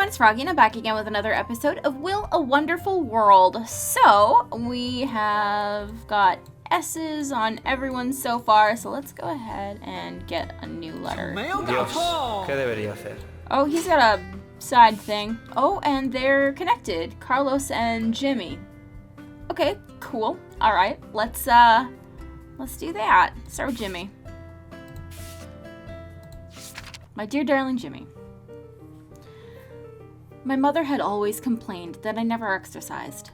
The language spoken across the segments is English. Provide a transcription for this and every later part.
everyone, it's Froggy, and I'm back again with another episode of Will a Wonderful World. So, we have got S's on everyone so far, so let's go ahead and get a new letter. Dios, ¿qué debería hacer? Oh, he's got a side thing. Oh, and they're connected, Carlos and Jimmy. Okay, cool. Alright, let's do that. Start with Jimmy. My dear darling Jimmy. My mother had always complained that I never exercised.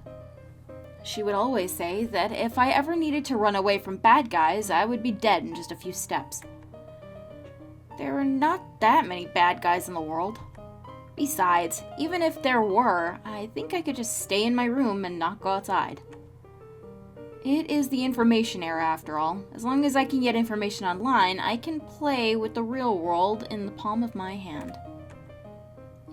She would always say that if I ever needed to run away from bad guys, I would be dead in just a few steps. There are not that many bad guys in the world. Besides, even if there were, I think I could just stay in my room and not go outside. It is the information era after all. As long as I can get information online, I can play with the real world in the palm of my hand.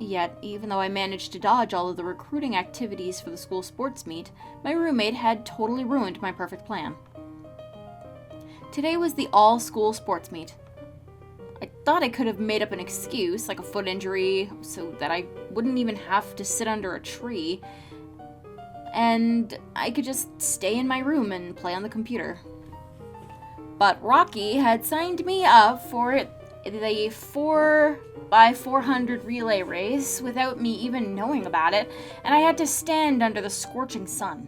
Yet, even though I managed to dodge all of the recruiting activities for the school sports meet, my roommate had totally ruined my perfect plan. Today was the all-school sports meet. I thought I could have made up an excuse, like a foot injury, so that I wouldn't even have to sit under a tree, and I could just stay in my room and play on the computer. But Rocky had signed me up for the 4x400 relay race without me even knowing about it, and I had to stand under the scorching sun.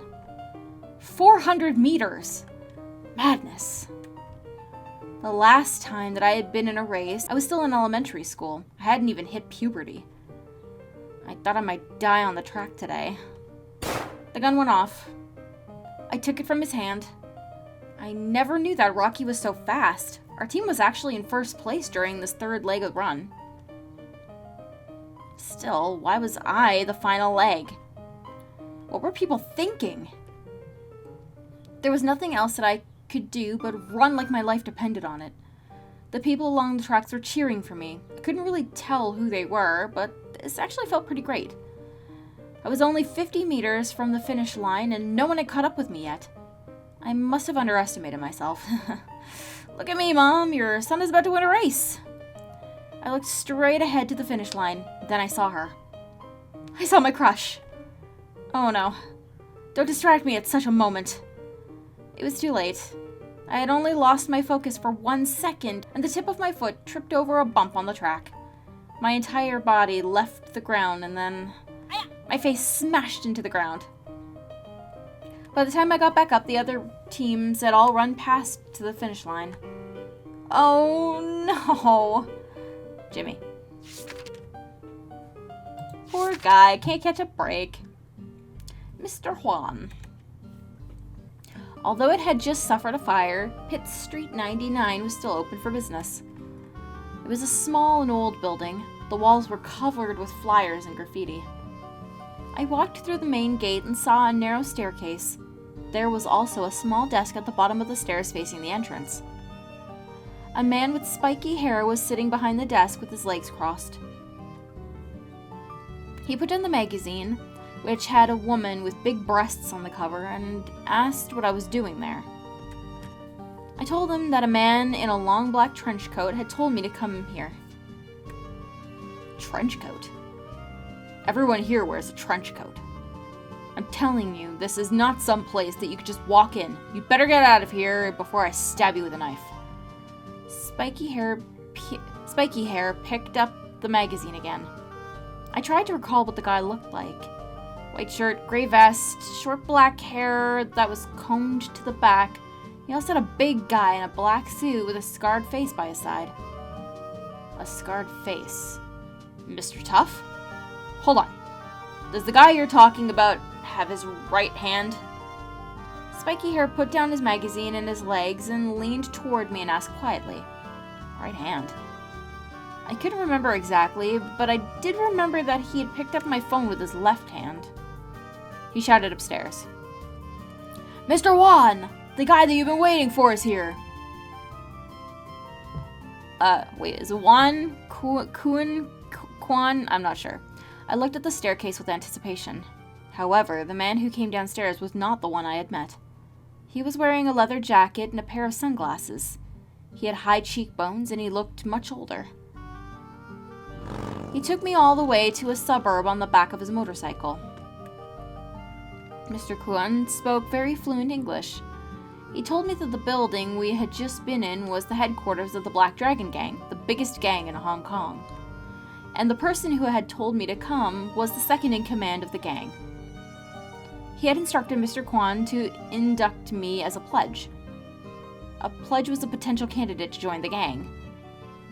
400 meters! Madness. The last time that I had been in a race, I was still in elementary school. I hadn't even hit puberty. I thought I might die on the track today. The gun went off. I took it from his hand. I never knew that Rocky was so fast. Our team was actually in first place during this third leg of the run. Still, why was I the final leg? What were people thinking? There was nothing else that I could do but run like my life depended on it. The people along the tracks were cheering for me. I couldn't really tell who they were, but this actually felt pretty great. I was only 50 meters from the finish line and no one had caught up with me yet. I must have underestimated myself. Look at me, Mom, your son is about to win a race. I looked straight ahead to the finish line. Then I saw her. I saw my crush. Oh no. Don't distract me at such a moment. It was too late. I had only lost my focus for 1 second, and the tip of my foot tripped over a bump on the track. My entire body left the ground, and then my face smashed into the ground. By the time I got back up, the other teams had all run past to the finish line. Oh no! Jimmy. Poor guy, can't catch a break. Mr. Juan. Although it had just suffered a fire, Pitt Street 99 was still open for business. It was a small and old building. The walls were covered with flyers and graffiti. I walked through the main gate and saw a narrow staircase. There was also a small desk at the bottom of the stairs facing the entrance. A man with spiky hair was sitting behind the desk with his legs crossed. He put down the magazine, which had a woman with big breasts on the cover, and asked what I was doing there. I told him that a man in a long black trench coat had told me to come here. Trench coat? Everyone here wears a trench coat. I'm telling you, this is not some place that you could just walk in. You'd better get out of here before I stab you with a knife. Spiky hair picked up the magazine again. I tried to recall what the guy looked like. White shirt, gray vest, short black hair that was combed to the back. He also had a big guy in a black suit with a scarred face by his side. A scarred face. Mr. Tough? Hold on. Does the guy you're talking about have his right hand? Spiky hair put down his magazine and his legs and leaned toward me and asked quietly, right hand. I couldn't remember exactly, but I did remember that he had picked up my phone with his left hand. He shouted upstairs. Mr. Juan! The guy that you've been waiting for is here! Wait, is it Juan? Quan? I'm not sure. I looked at the staircase with anticipation. However, the man who came downstairs was not the one I had met. He was wearing a leather jacket and a pair of sunglasses. He had high cheekbones and he looked much older. He took me all the way to a suburb on the back of his motorcycle. Mr. Kwon spoke very fluent English. He told me that the building we had just been in was the headquarters of the Black Dragon Gang, the biggest gang in Hong Kong. And the person who had told me to come was the second in command of the gang. He had instructed Mr. Kwon to induct me as a pledge. A pledge was a potential candidate to join the gang.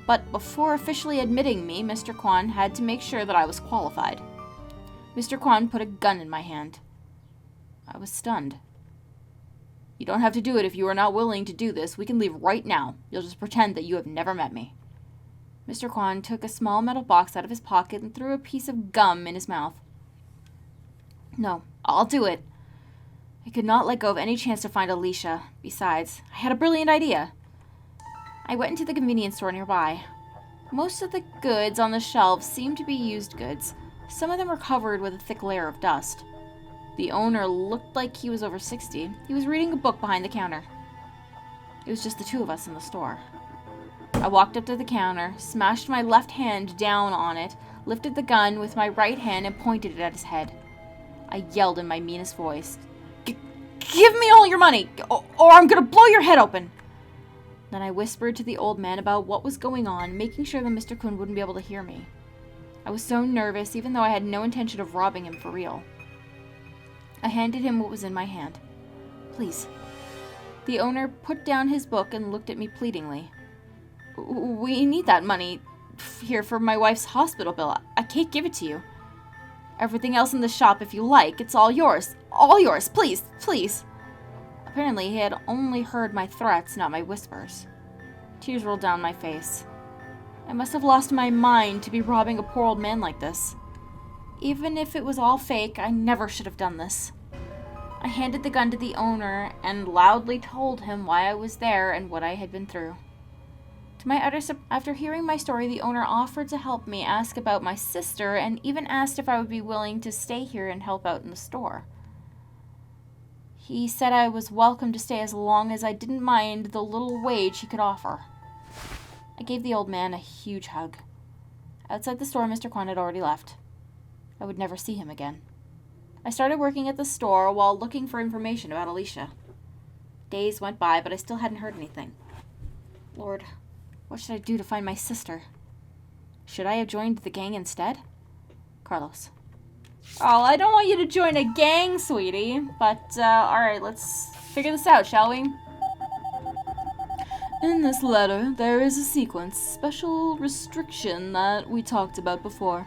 But before officially admitting me, Mr. Kwon had to make sure that I was qualified. Mr. Kwon put a gun in my hand. I was stunned. You don't have to do it if you are not willing to do this. We can leave right now. You'll just pretend that you have never met me. Mr. Kwon took a small metal box out of his pocket and threw a piece of gum in his mouth. No, I'll do it. I could not let go of any chance to find Alicia. Besides, I had a brilliant idea. I went into the convenience store nearby. Most of the goods on the shelves seemed to be used goods. Some of them were covered with a thick layer of dust. The owner looked like he was over 60. He was reading a book behind the counter. It was just the two of us in the store. I walked up to the counter, smashed my left hand down on it, lifted the gun with my right hand and pointed it at his head. I yelled in my meanest voice, "Give me all your money, or I'm gonna blow your head open!" Then I whispered to the old man about what was going on, making sure that Mr. Kwon wouldn't be able to hear me. I was so nervous, even though I had no intention of robbing him for real. I handed him what was in my hand. "Please." The owner put down his book and looked at me pleadingly. "We need that money here for my wife's hospital bill. I can't give it to you. Everything else in the shop, if you like, it's all yours. All yours, please, please." Apparently, he had only heard my threats, not my whispers. Tears rolled down my face. I must have lost my mind to be robbing a poor old man like this. Even if it was all fake, I never should have done this. I handed the gun to the owner and loudly told him why I was there and what I had been through. To my utter after hearing my story, the owner offered to help me ask about my sister and even asked if I would be willing to stay here and help out in the store. He said I was welcome to stay as long as I didn't mind the little wage he could offer. I gave the old man a huge hug. Outside the store, Mr. Kwon had already left. I would never see him again. I started working at the store while looking for information about Alicia. Days went by, but I still hadn't heard anything. Lord, what should I do to find my sister? Should I have joined the gang instead? Carlos. Oh, I don't want you to join a gang, sweetie. But, alright, let's figure this out, shall we? In this letter, there is a sequence, special restriction that we talked about before.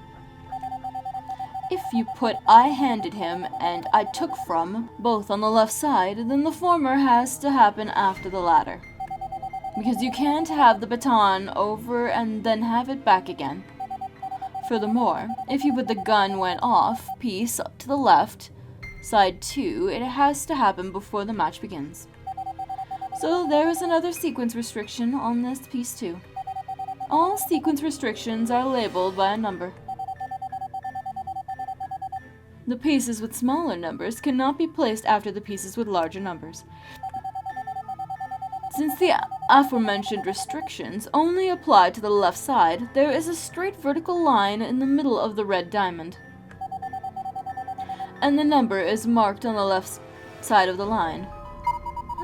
If you put "I handed him" and "I took from" both on the left side, then the former has to happen after the latter. Because you can't have the baton over and then have it back again. Furthermore, if you put "the gun went off" piece to the left side too, it has to happen before the match begins. So there is another sequence restriction on this piece too. All sequence restrictions are labeled by a number. The pieces with smaller numbers cannot be placed after the pieces with larger numbers. Since the aforementioned restrictions only apply to the left side, there is a straight vertical line in the middle of the red diamond. And the number is marked on the left side of the line.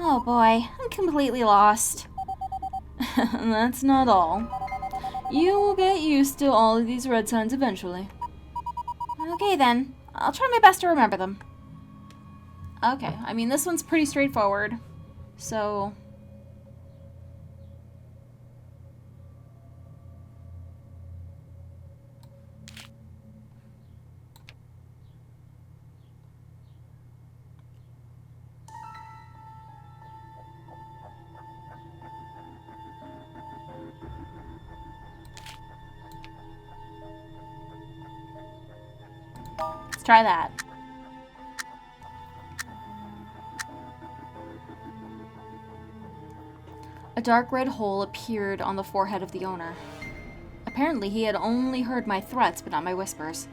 Oh boy, I'm completely lost. That's not all. You will get used to all of these red signs eventually. Okay then. I'll try my best to remember them. Okay, I mean, this one's pretty straightforward. So... let's try that. A dark red hole appeared on the forehead of the owner. Apparently, he had only heard my threats, but not my whispers.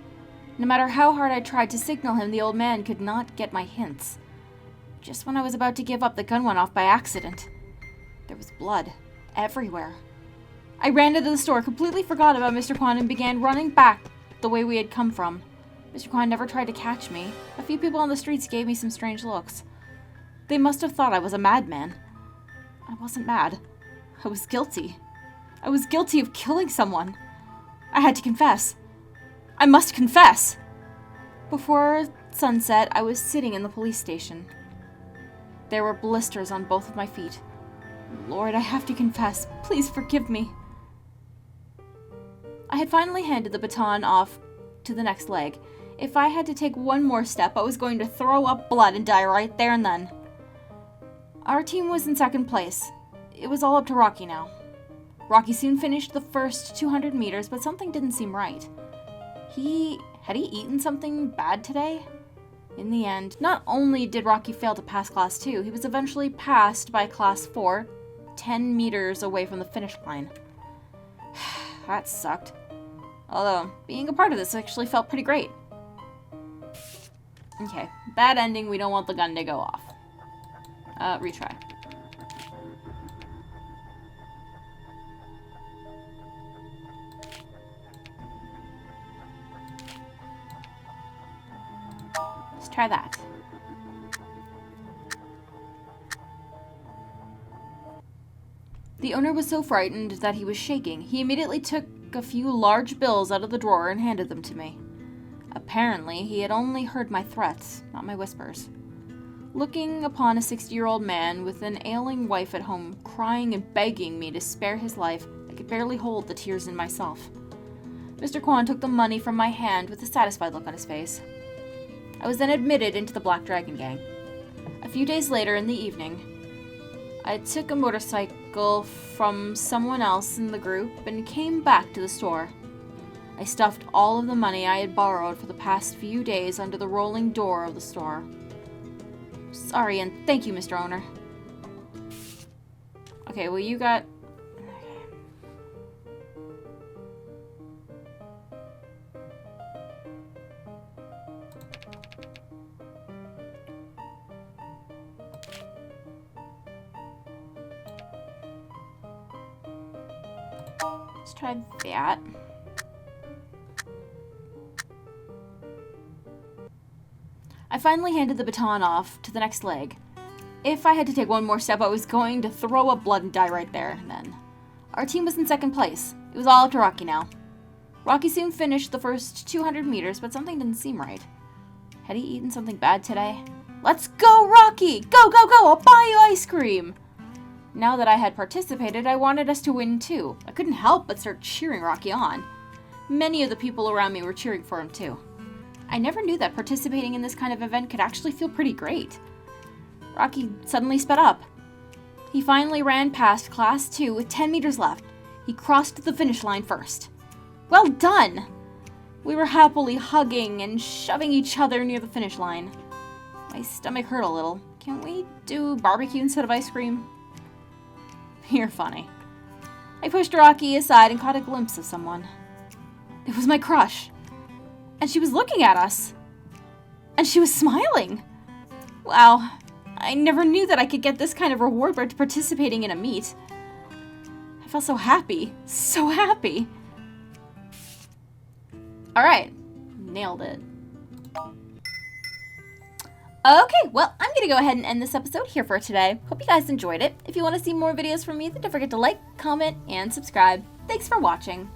No matter how hard I tried to signal him, the old man could not get my hints. Just when I was about to give up, the gun went off by accident. There was blood everywhere. I ran into the store, completely forgot about Mr. Kwan, and began running back the way we had come from. Mr. Kwan never tried to catch me. A few people on the streets gave me some strange looks. They must have thought I was a madman. I wasn't mad. I was guilty. I was guilty of killing someone. I had to confess. I must confess! Before sunset, I was sitting in the police station. There were blisters on both of my feet. Lord, I have to confess. Please forgive me. I had finally handed the baton off to the next leg. If I had to take one more step, I was going to throw up blood and die right there and then. Our team was in second place. It was all up to Rocky now. Rocky soon finished the first 200 meters, but something didn't seem right. Had he eaten something bad today? In the end, not only did Rocky fail to pass Class 2, he was eventually passed by Class 4, 10 meters away from the finish line. That sucked. Although, being a part of this actually felt pretty great. Okay, bad ending, we don't want the gun to go off. Retry. Let's try that. The owner was so frightened that he was shaking. He immediately took a few large bills out of the drawer and handed them to me. Apparently, he had only heard my threats, not my whispers. Looking upon a 60-year-old man with an ailing wife at home, crying and begging me to spare his life, I could barely hold the tears in myself. Mr. Kwan took the money from my hand with a satisfied look on his face. I was then admitted into the Black Dragon Gang. A few days later in the evening, I took a motorcycle from someone else in the group and came back to the store. I stuffed all of the money I had borrowed for the past few days under the rolling door of the store. Sorry, and thank you, Mr. Owner. Okay, well, you got... Let's try that. I finally handed the baton off to the next leg. If I had to take one more step, I was going to throw up blood and die right there and then. Our team was in second place. It was all up to Rocky now. Rocky soon finished the first 200 meters, but something didn't seem right. Had he eaten something bad today? Let's go, Rocky! Go, go, go! I'll buy you ice cream! Now that I had participated, I wanted us to win too. I couldn't help but start cheering Rocky on. Many of the people around me were cheering for him too. I never knew that participating in this kind of event could actually feel pretty great. Rocky suddenly sped up. He finally ran past Class 2 with 10 meters left. He crossed the finish line first. Well done! We were happily hugging and shoving each other near the finish line. My stomach hurt a little. Can't we do barbecue instead of ice cream? You're funny. I pushed Rocky aside and caught a glimpse of someone. It was my crush. And she was looking at us. And she was smiling. Wow, I never knew that I could get this kind of reward by participating in a meet. I felt so happy. So happy. Alright, nailed it. Okay, well, I'm going to go ahead and end this episode here for today. Hope you guys enjoyed it. If you want to see more videos from me, then don't forget to like, comment, and subscribe. Thanks for watching.